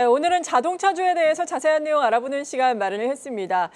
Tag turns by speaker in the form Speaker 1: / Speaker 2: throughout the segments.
Speaker 1: 네, 오늘은 자동차주에 대해서 자세한 내용 알아보는 시간 마련을 했습니다.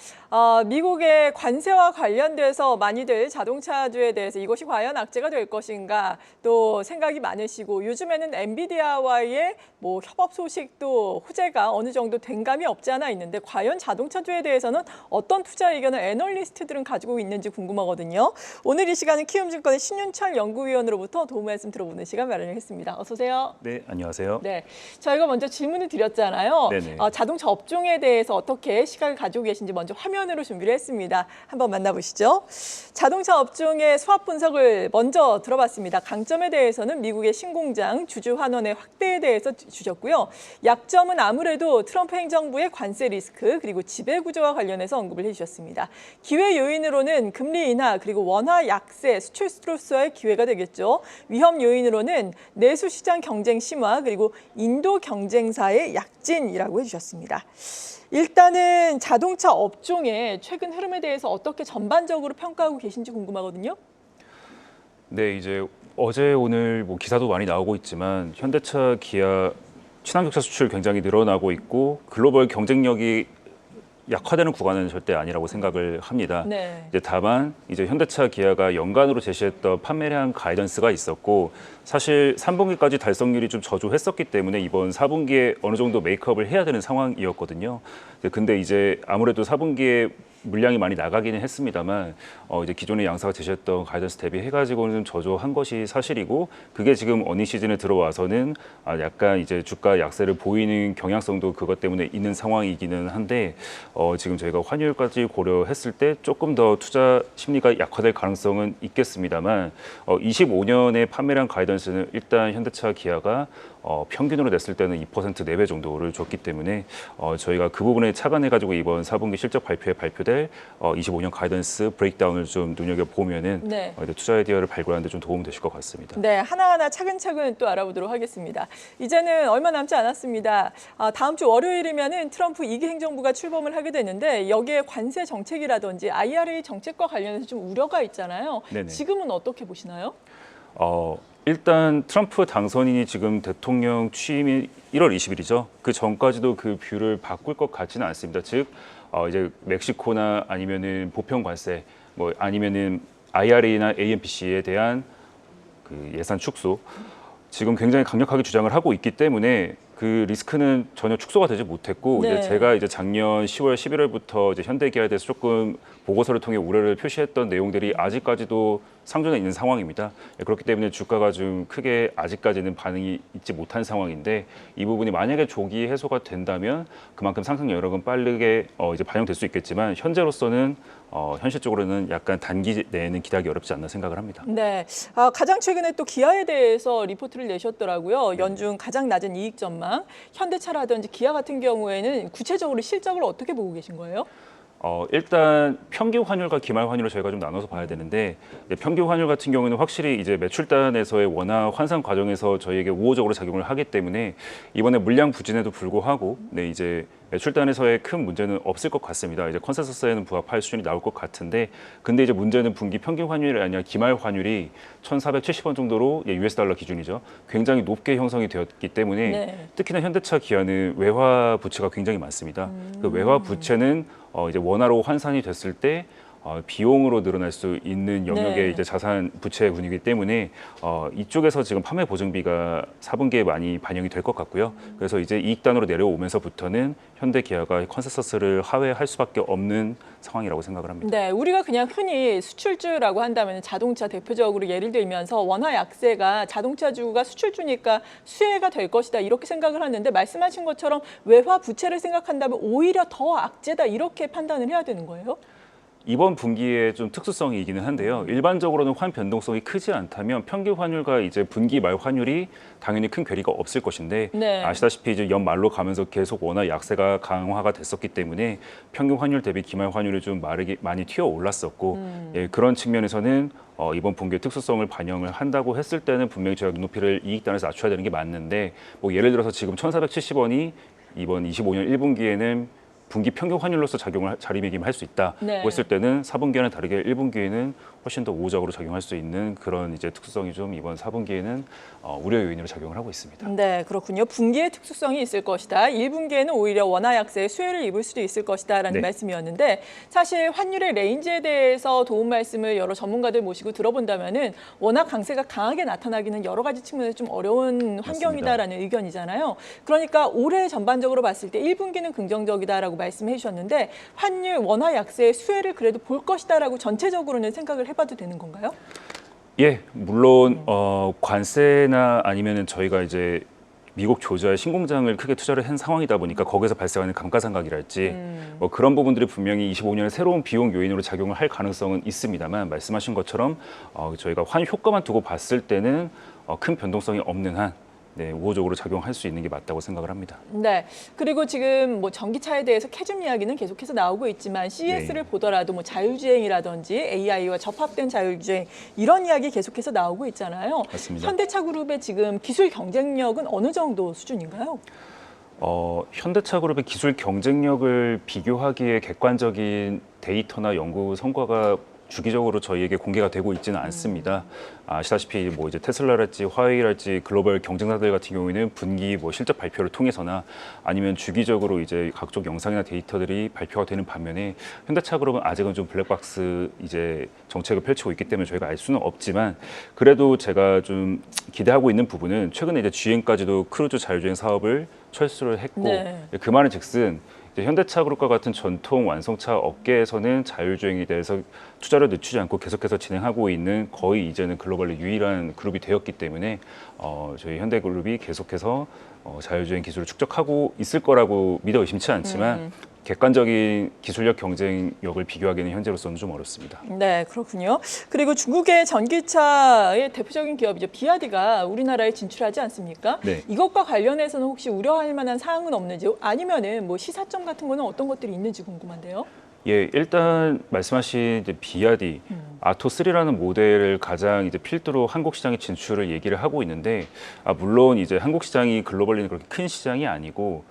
Speaker 1: 미국의 관세와 관련돼서 많이들 자동차주에 대해서 이것이 과연 악재가 될 것인가 또 생각이 많으시고 요즘에는 엔비디아와의 협업 소식도 호재가 어느 정도 된 감이 없지 않아 있는데 과연 자동차주에 대해서는 어떤 투자 의견을 애널리스트들은 가지고 있는지 궁금하거든요. 오늘 이 시간은 키움증권의 신윤철 연구위원으로부터 도움 말씀 들어보는 시간 마련을 했습니다. 어서 오세요.
Speaker 2: 네, 안녕하세요.
Speaker 1: 네, 저희가 먼저 질문을 드렸잖아요.
Speaker 2: 네네.
Speaker 1: 자동차 업종에 대해서 어떻게 시각을 가지고 계신지 먼저 화면으로 준비를 했습니다. 한번 만나보시죠. 자동차 업종의 수합 분석을 먼저 들어봤습니다. 강점에 대해서는 미국의 신공장 주주 환원의 확대에 대해서 주셨고요. 약점은 아무래도 트럼프 행정부의 관세 리스크 그리고 지배 구조와 관련해서 언급을 해주셨습니다. 기회 요인으로는 금리 인하 그리고 원화 약세, 수출로서의 기회가 되겠죠. 위험 요인으로는 내수 시장 경쟁 심화 그리고 인도 경쟁사의 약진이라고 해주셨습니다. 일단은 자동차 업종의 최근 흐름에 대해서 어떻게 전반적으로 평가하고 계신지 궁금하거든요.
Speaker 2: 네, 이제 어제 오늘 기사도 많이 나오고 있지만 현대차, 기아 친환경차 수출 굉장히 늘어나고 있고 글로벌 경쟁력이 약화되는 구간은 절대 아니라고 생각을 합니다.
Speaker 1: 네.
Speaker 2: 이제 다만 이제 현대차, 기아가 연간으로 제시했던 판매량 가이던스가 있었고 사실 3분기까지 달성률이 좀 저조했었기 때문에 이번 4분기에 어느 정도 메이크업을 해야 되는 상황이었거든요. 근데 이제 아무래도 4분기에 물량이 많이 나가기는 했습니다만 이제 기존의 양사가 제시했던 가이던스 대비해가지고는 저조한 것이 사실이고 그게 지금 어닝 시즌에 들어와서는 약간 이제 주가 약세를 보이는 경향성도 그것 때문에 있는 상황이기는 한데 지금 저희가 환율까지 고려했을 때 조금 더 투자 심리가 약화될 가능성은 있겠습니다만 25년의 판매량 가이던스는 일단 현대차, 기아가 평균으로 냈을 때는 2% 내외 정도를 줬기 때문에 저희가 그 부분에 착안해가지고 이번 4분기 실적 발표에 발표될 25년 가이던스 브레이크다운을 좀 눈여겨보면은
Speaker 1: 네.
Speaker 2: 투자 아이디어를 발굴하는 데 좀 도움 되실 것 같습니다.
Speaker 1: 네, 하나하나 차근차근 또 알아보도록 하겠습니다. 이제는 얼마 남지 않았습니다. 다음 주 월요일이면은 트럼프 2기 행정부가 출범을 하게 되는데 여기에 관세 정책이라든지 IRA 정책과 관련해서 좀 우려가 있잖아요.
Speaker 2: 네네.
Speaker 1: 지금은 어떻게 보시나요?
Speaker 2: 일단 트럼프 당선인이 지금 대통령 취임이 1월 20일이죠. 그 전까지도 그 뷰를 바꿀 것 같지는 않습니다. 즉 이제 멕시코나 아니면은 보편 관세, 아니면은 IRA나 AMPC에 대한 그 예산 축소 지금 굉장히 강력하게 주장을 하고 있기 때문에 그 리스크는 전혀 축소가 되지 못했고
Speaker 1: 네.
Speaker 2: 이제 제가 이제 작년 10월, 11월부터 이제 현대기아에 대해서 조금 보고서를 통해 우려를 표시했던 내용들이 아직까지도 상존해 있는 상황입니다. 그렇기 때문에 주가가 좀 크게 아직까지는 반응이 있지 못한 상황인데 이 부분이 만약에 조기 해소가 된다면 그만큼 상승 여력은 빠르게 이제 반영될 수 있겠지만 현재로서는 현실적으로는 약간 단기 내에는 기대하기 어렵지 않나 생각을 합니다.
Speaker 1: 네, 가장 최근에 또 기아에 대해서 리포트를 내셨더라고요. 연중 가장 낮은 이익 전망, 현대차라든지 기아 같은 경우에는 구체적으로 실적을 어떻게 보고 계신 거예요?
Speaker 2: 일단 평균 환율과 기말 환율을 저희가 좀 나눠서 봐야 되는데 평균 환율 같은 경우는 확실히 이제 매출단에서의 원화 환산 과정에서 저희에게 우호적으로 작용을 하기 때문에 이번에 물량 부진에도 불구하고 이제 매출단에서의 큰 문제는 없을 것 같습니다. 이제 컨센서스에는 부합할 수준이 나올 것 같은데 근데 이제 문제는 분기 평균 환율이 아니라 기말 환율이 1,470원 정도로 US 달러 기준이죠. 굉장히 높게 형성이 되었기 때문에
Speaker 1: 네.
Speaker 2: 특히나 현대차, 기아는 외화 부채가 굉장히 많습니다. 그 외화 부채는 이제 원화로 환산이 됐을 때 비용으로 늘어날 수 있는 영역의
Speaker 1: 네.
Speaker 2: 이제 자산 부채 분위기 때문에 이쪽에서 지금 판매 보증비가 4분기에 많이 반영이 될 것 같고요. 그래서 이제 이익단으로 내려오면서부터는 현대 기아가 컨센서스를 하회할 수밖에 없는 상황이라고 생각을 합니다.
Speaker 1: 네, 우리가 그냥 흔히 수출주라고 한다면 자동차 대표적으로 예를 들면서 원화 약세가 자동차주가 수출주니까 수혜가 될 것이다 이렇게 생각을 하는데 말씀하신 것처럼 외화 부채를 생각한다면 오히려 더 악재다 이렇게 판단을 해야 되는 거예요?
Speaker 2: 이번 분기에 좀 특수성이 있기는 한데요. 일반적으로는 환 변동성이 크지 않다면 평균 환율과 이제 분기 말 환율이 당연히 큰 괴리가 없을 것인데
Speaker 1: 네.
Speaker 2: 아시다시피 이제 연말로 가면서 계속 워낙 약세가 강화가 됐었기 때문에 평균 환율 대비 기말 환율이 좀 많이 튀어 올랐었고 그런 측면에서는 이번 분기의 특수성을 반영을 한다고 했을 때는 분명히 저희가 눈높이를 이익단에서 낮춰야 되는 게 맞는데 예를 들어서 지금 1,470원이 이번 25년 1분기에는 분기 평균 환율로서 자리매김을 할 수 있다고
Speaker 1: 네.
Speaker 2: 했을 때는 4분기와는 다르게 1분기에는 훨씬 더 우호적으로 작용할 수 있는 그런 이제 특수성이 좀 이번 4분기에는 우려 요인으로 작용을 하고 있습니다.
Speaker 1: 네, 그렇군요. 분기의 특수성이 있을 것이다. 1분기에는 오히려 원화 약세의 수혜를 입을 수도 있을 것이다라는
Speaker 2: 네.
Speaker 1: 말씀이었는데 사실 환율의 레인지에 대해서 도움 말씀을 여러 전문가들 모시고 들어본다면은 워낙 강세가 강하게 나타나기는 여러 가지 측면에서 좀 어려운 환경이다라는 의견이잖아요. 그러니까 올해 전반적으로 봤을 때 1분기는 긍정적이다라고 말씀해 주셨는데 환율 원화 약세의 수혜를 그래도 볼 것이다라고 전체적으로는 생각을 해봐도 되는 건가요?
Speaker 2: 예, 물론 관세나 아니면은 저희가 이제 미국 조지아의 신공장을 크게 투자를 한 상황이다 보니까 거기서 발생하는 감가상각이랄지 뭐 그런 부분들이 분명히 25년에 새로운 비용 요인으로 작용을 할 가능성은 있습니다만 말씀하신 것처럼 저희가 환 효과만 두고 봤을 때는 큰 변동성이 없는 한 네, 우호적으로 작용할 수 있는 게 맞다고 생각을 합니다.
Speaker 1: 네. 그리고 지금 뭐 전기차에 대해서 캐즘 이야기는 계속해서 나오고 있지만 CES를
Speaker 2: 네.
Speaker 1: 보더라도 뭐 자율주행이라든지 AI와 접합된 자율주행 이런 이야기 계속해서 나오고 있잖아요.
Speaker 2: 맞습니다.
Speaker 1: 현대차 그룹의 지금 기술 경쟁력은 어느 정도 수준인가요?
Speaker 2: 현대차 그룹의 기술 경쟁력을 비교하기에 객관적인 데이터나 연구 성과가 주기적으로 저희에게 공개가 되고 있지는 않습니다. 아시다시피 뭐 이제 테슬라랄지 화웨이랄지 글로벌 경쟁사들 같은 경우에는 분기 뭐 실적 발표를 통해서나 아니면 주기적으로 이제 각종 영상이나 데이터들이 발표가 되는 반면에 현대차 그룹은 아직은 좀 블랙박스 이제 정책을 펼치고 있기 때문에 저희가 알 수는 없지만 그래도 제가 좀 기대하고 있는 부분은 최근에 이제 GM까지도 크루즈 자율주행 사업을 철수를 했고
Speaker 1: 네.
Speaker 2: 그 말은즉슨 현대차 그룹과 같은 전통 완성차 업계에서는 자율주행에 대해서 투자를 늦추지 않고 계속해서 진행하고 있는 거의 이제는 글로벌리 유일한 그룹이 되었기 때문에 저희 현대그룹이 계속해서 자율주행 기술을 축적하고 있을 거라고 믿어 의심치 않지만 객관적인 기술력 경쟁력을 비교하기는 현재로서는 좀 어렵습니다.
Speaker 1: 네, 그렇군요. 그리고 중국의 전기차의 대표적인 기업이죠. 비아디가 우리나라에 진출하지 않습니까?
Speaker 2: 네.
Speaker 1: 이것과 관련해서는 혹시 우려할 만한 사항은 없는지 아니면은 뭐 시사점 같은 거는 어떤 것들이 있는지 궁금한데요.
Speaker 2: 예, 일단 말씀하신 이제 비아디 아토3라는 모델을 가장 이제 필두로 한국 시장에 진출을 얘기를 하고 있는데 물론 이제 한국 시장이 글로벌리는 그렇게 큰 시장이 아니고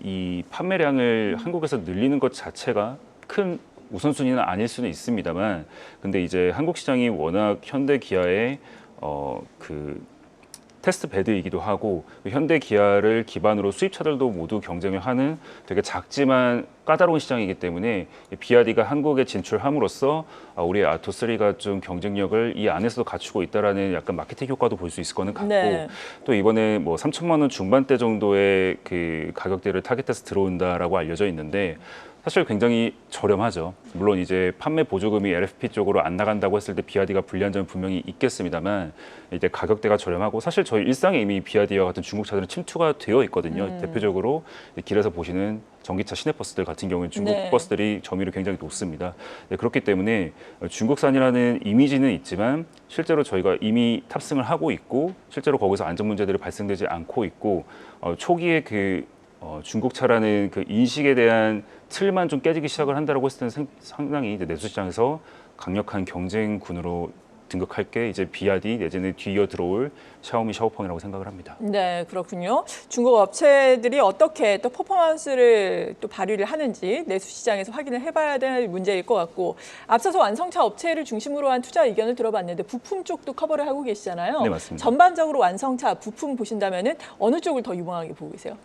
Speaker 2: 이 판매량을 한국에서 늘리는 것 자체가 큰 우선순위는 아닐 수는 있습니다만 근데 이제 한국 시장이 워낙 현대 기아의 그 테스트 베드이기도 하고 현대 기아를 기반으로 수입차들도 모두 경쟁을 하는 되게 작지만 까다로운 시장이기 때문에 비아디가 한국에 진출함으로써 우리의 아토3가 좀 경쟁력을 이 안에서도 갖추고 있다라는 약간 마케팅 효과도 볼 수 있을 거는 같고
Speaker 1: 네.
Speaker 2: 또 이번에 뭐 3천만 원 중반대 정도의 그 가격대를 타겟해서 들어온다라고 알려져 있는데 사실 굉장히 저렴하죠. 물론 이제 판매 보조금이 LFP 쪽으로 안 나간다고 했을 때 비아디가 불리한 점은 분명히 있겠습니다만 이제 가격대가 저렴하고 사실 저희 일상에 이미 비아디와 같은 중국 차들은 침투가 되어 있거든요. 대표적으로 길에서 보시는 전기차 시내버스들 같은 경우는 중국
Speaker 1: 네.
Speaker 2: 버스들이 점유율이 굉장히 높습니다. 네, 그렇기 때문에 중국산이라는 이미지는 있지만 실제로 저희가 이미 탑승을 하고 있고 실제로 거기서 안전 문제들이 발생되지 않고 있고 초기에 그 중국차라는 그 인식에 대한 틀만 좀 깨지기 시작을 한다라고 했을 때는 상당히 이제 내수 시장에서 강력한 경쟁군으로 등극할 게 이제 비아디 내지는 뒤이어 들어올 샤오미, 샤오펑이라고 생각을 합니다.
Speaker 1: 네, 그렇군요. 중국 업체들이 어떻게 또 퍼포먼스를 또 발휘를 하는지 내수 시장에서 확인을 해봐야 될 문제일 것 같고 앞서서 완성차 업체를 중심으로 한 투자 의견을 들어봤는데 부품 쪽도 커버를 하고 계시잖아요.
Speaker 2: 네, 맞습니다.
Speaker 1: 전반적으로 완성차 부품 보신다면은 어느 쪽을 더 유망하게 보고 계세요?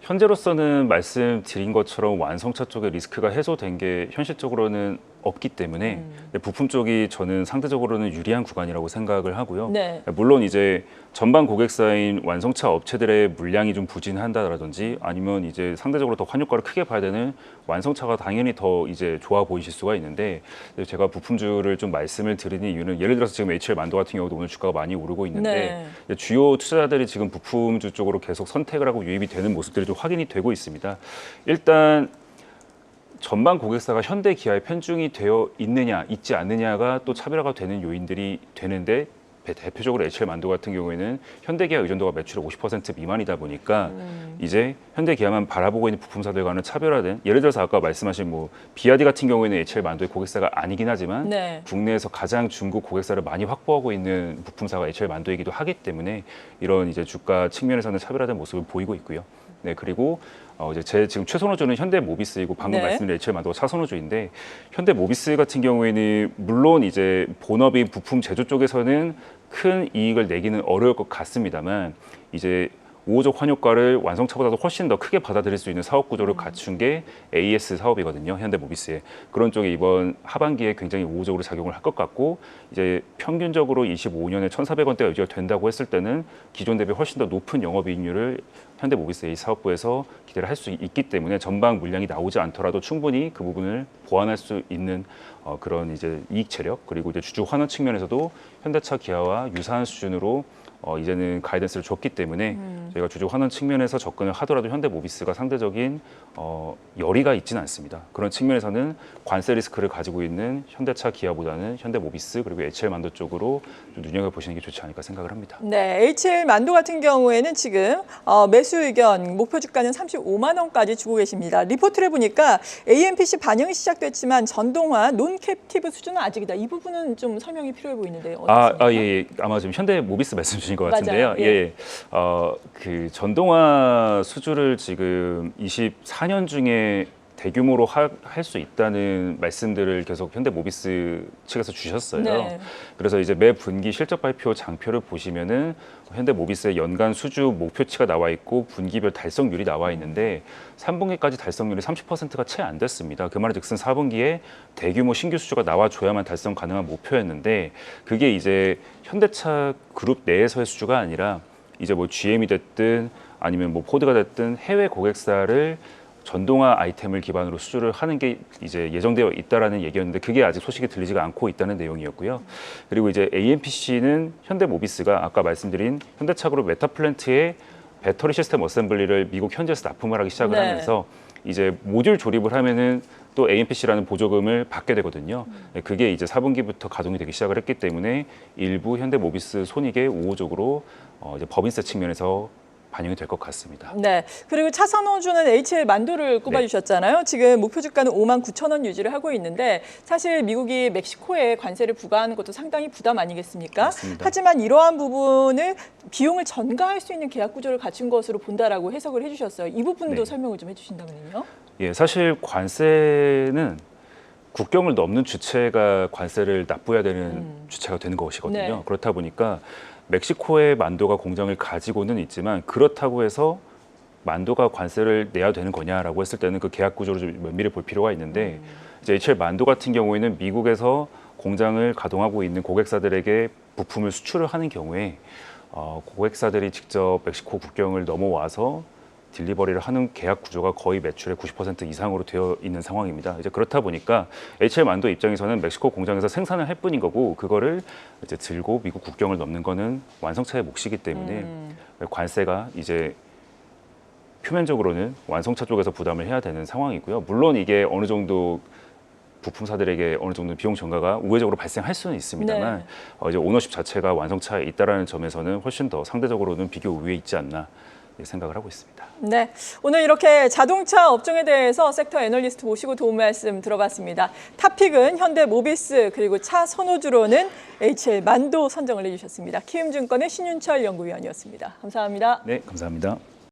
Speaker 2: 현재로서는 말씀드린 것처럼 완성차 쪽에 리스크가 해소된 게 현실적으로는 없기 때문에 부품 쪽이 저는 상대적으로는 유리한 구간이라고 생각을 하고요.
Speaker 1: 네.
Speaker 2: 물론 이제 전반 고객사인 완성차 업체들의 물량이 좀 부진한다라든지 아니면 이제 상대적으로 더 환율가를 크게 봐야 되는 완성차가 당연히 더 이제 좋아 보이실 수가 있는데 제가 부품주를 좀 말씀을 드리는 이유는 예를 들어서 지금 HL 만도 같은 경우도 오늘 주가가 많이 오르고 있는데 주요 투자자들이 지금 부품주 쪽으로 계속 선택을 하고 유입이 되는 모습들이 좀 확인이 되고 있습니다. 일단 전반 고객사가 현대 기아에 편중이 되어 있느냐, 있지 않느냐가 또 차별화가 되는 요인들이 되는데 대표적으로 HL 만도 같은 경우에는 현대 기아 의존도가 매출의 50% 미만이다 보니까 이제 현대 기아만 바라보고 있는 부품사들과는 차별화된 예를 들어서 아까 말씀하신 뭐 비아디 같은 경우에는 HL 만도의 고객사가 아니긴 하지만 국내에서 가장 중국 고객사를 많이 확보하고 있는 부품사가 HL 만도이기도 하기 때문에 이런 이제 주가 측면에서는 차별화된 모습을 보이고 있고요. 네, 그리고 이제 제 지금 최선호주는 현대모비스이고 방금
Speaker 1: 네.
Speaker 2: 말씀드린 HL만도가 차선호주인데 현대모비스 같은 경우에는 물론 이제 본업인 부품 제조 쪽에서는 큰 이익을 내기는 어려울 것 같습니다만 이제 우호적 환효과를 완성차보다도 훨씬 더 크게 받아들일 수 있는 사업 구조를 갖춘 게 AS 사업이거든요. 현대모비스에. 그런 쪽에 이번 하반기에 굉장히 우호적으로 작용을 할 것 같고 이제 평균적으로 25년에 1,400원대가 유지가 된다고 했을 때는 기존 대비 훨씬 더 높은 영업이익률을 현대모비스 A 사업부에서 기대를 할 수 있기 때문에 전방 물량이 나오지 않더라도 충분히 그 부분을 보완할 수 있는 그런 이제 이익 체력 그리고 이제 주주 환원 측면에서도 현대차, 기아와 유사한 수준으로 이제는 가이던스를 줬기 때문에 저희가 주주 환원 측면에서 접근을 하더라도 현대모비스가 상대적인 열의가 있지는 않습니다. 그런 측면에서는 관세 리스크를 가지고 있는 현대차, 기아보다는 현대모비스 그리고 HL만도 쪽으로 좀 눈여겨보시는 게 좋지 않을까 생각을 합니다.
Speaker 1: 네, HL만도 같은 경우에는 지금 매수 의견 목표 주가는 35만 원까지 주고 계십니다. 리포트를 보니까 AMPC 반영이 시작됐지만 전동화 논캡티브 수준은 아직이다. 이 부분은 좀 설명이 필요해 보이는데 어떻습니까?
Speaker 2: 예. 아마 지금 현대모비스 말씀 주신 것 같은데요.
Speaker 1: 맞아요. 예.
Speaker 2: 그 전동화 수주를 지금 24년 중에 대규모로 할 수 있다는 말씀들을 계속 현대모비스 측에서 주셨어요.
Speaker 1: 네.
Speaker 2: 그래서 이제 매 분기 실적 발표 장표를 보시면은 현대모비스의 연간 수주 목표치가 나와 있고 분기별 달성률이 나와 있는데 3분기까지 달성률이 30%가 채 안 됐습니다. 그 말은즉슨 4분기에 대규모 신규 수주가 나와줘야만 달성 가능한 목표였는데 그게 이제 현대차 그룹 내에서의 수주가 아니라 이제 뭐 GM이 됐든 아니면 뭐 포드가 됐든 해외 고객사를 전동화 아이템을 기반으로 수주를 하는 게 이제 예정되어 있다라는 얘기였는데 그게 아직 소식이 들리지가 않고 있다는 내용이었고요. 그리고 이제 AMPC는 현대모비스가 아까 말씀드린 현대차그룹 메타플랜트의 배터리 시스템 어셈블리를 미국 현지에서 납품을 하기 시작을
Speaker 1: 네.
Speaker 2: 하면서 이제 모듈 조립을 하면은 또 AMPC라는 보조금을 받게 되거든요. 그게 이제 4분기부터 가동이 되기 시작을 했기 때문에 일부 현대모비스 손익에 우호적으로 이제 법인세 측면에서 반영이 될 것 같습니다.
Speaker 1: 네. 그리고 차선호주는 HL만도를 꼽아주셨잖아요. 지금 목표 주가는 5만 9천 원 유지를 하고 있는데 사실 미국이 멕시코에 관세를 부과하는 것도 상당히 부담 아니겠습니까?
Speaker 2: 맞습니다.
Speaker 1: 하지만 이러한 부분을 비용을 전가할 수 있는 계약 구조를 갖춘 것으로 본다라고 해석을 해주셨어요. 이 부분도
Speaker 2: 네.
Speaker 1: 설명을 좀 해주신다면요.
Speaker 2: 예, 사실 관세는 국경을 넘는 주체가 관세를 납부해야 되는 주체가 되는 것이거든요.
Speaker 1: 네.
Speaker 2: 그렇다 보니까 멕시코의 만도가 공장을 가지고는 있지만 그렇다고 해서 만도가 관세를 내야 되는 거냐라고 했을 때는 그 계약 구조를 좀 면밀히 볼 필요가 있는데 이제 HL 만도 같은 경우에는 미국에서 공장을 가동하고 있는 고객사들에게 부품을 수출을 하는 경우에 고객사들이 직접 멕시코 국경을 넘어와서 딜리버리를 하는 계약 구조가 거의 매출의 90% 이상으로 되어 있는 상황입니다. 이제 그렇다 보니까 HL만도 입장에서는 멕시코 공장에서 생산을 할 뿐인 거고 그거를 이제 들고 미국 국경을 넘는 거는 완성차의 몫이기 때문에 관세가 이제 표면적으로는 완성차 쪽에서 부담을 해야 되는 상황이고요. 물론 이게 어느 정도 부품사들에게 어느 정도 비용 증가가 우회적으로 발생할 수는 있습니다만 이제 오너십 자체가 완성차에 있다라는 점에서는 훨씬 더 상대적으로는 비교 우위에 있지 않나 생각을 하고 있습니다.
Speaker 1: 네, 오늘 이렇게 자동차 업종에 대해서 섹터 애널리스트 모시고 도움 말씀 들어봤습니다. 탑픽은 현대모비스 그리고 차 선호주로는 HL만도 선정을 해주셨습니다. 키움증권의 신윤철 연구위원이었습니다. 감사합니다.
Speaker 2: 네, 감사합니다.